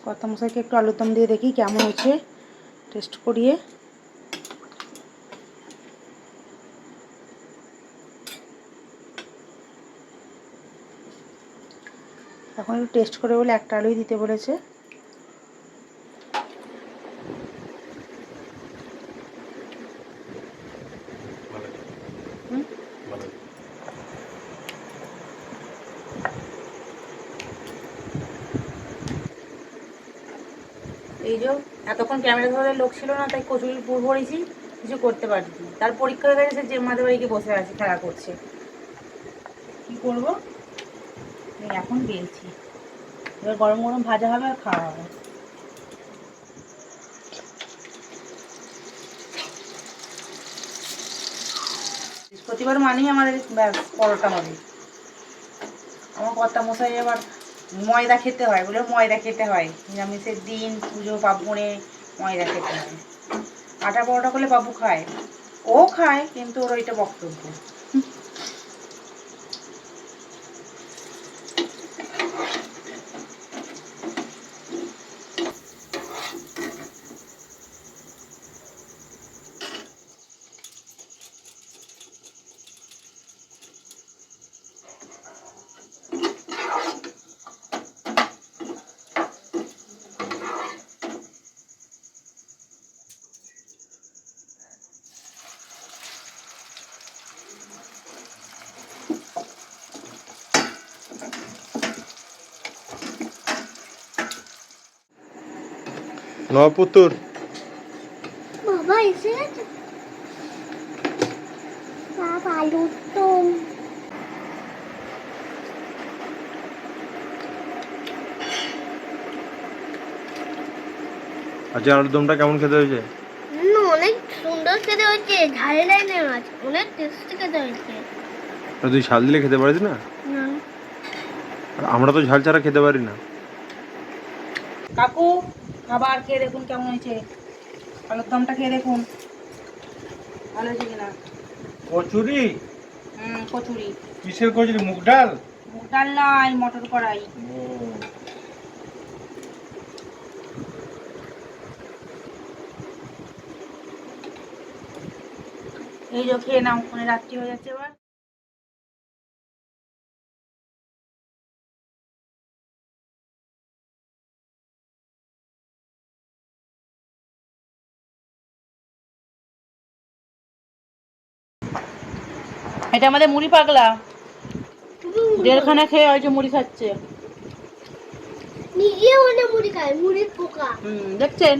কর্তামশাইকে একটু আলুর দম দিয়ে দেখি কেমন হচ্ছে, টেস্ট করিয়ে। এখন একটু টেস্ট করে বলে একটা আলুই দিতে বলেছে। এই যে এতক্ষণ ক্যামেরা ধরে লোক ছিল না, তাই কচুরির পুর ভরেছি, কিছু করতে পারিনি। তার পরীক্ষা হয়ে গেছে, যে মাদের বাড়িকে বসে আছে, খেলা করছে। কি করব, এখন বেলছি, এবার গরম গরম ভাজা হবে আর খাওয়া হবে। বৃহস্পতিবার মানেই আমাদের ব্যাস পরোটা হবে। আমার কর্তামশাই আবার ময়দা খেতে হয় বলে, ময়দা খেতে হয় নিরামিষের দিন, পুজো পার্বণে ময়দা খেতে হয়। আটা পরোটা করলে বাবু খায়, ও খায়, কিন্তু ওর ওইটা বক্তব্য। নপুত্তর বাবা এসে গেছে। বাবা আলুর দম। আচ্ছা, আলুর দমটা কেমন খেতে হয়েছে? অনেক সুন্দর খেতে হয়েছে, ঝালে লাইনে মাছ, অনেক টেস্টি খেতে হয়েছে। তুই ঝাল দিলে খেতে পারিস না? আর আমরা তো ঝাল ছাড়া খেতে পারি না। কাকু খাবার খেয়ে দেখুন কেমন হয়েছে, আলুর দমটা খেয়ে দেখুন ভালো হয়েছে কিনা। কচুরি? কচুরি। কিসের কচুরি? মুগ ডাল? মুগ ডাল নাই, মটর কড়াই। এই যে খেয়ে নাও, মানে রাত্রি হয়ে যাচ্ছে এবার। এটা আমাদের মুড়ি পাগলা, দেড়খানা খেয়ে হয়েছে মুড়ি খাচ্ছে। নিজে মনে মুড়ি খায়, মুড়ির পোকা। দেখছেন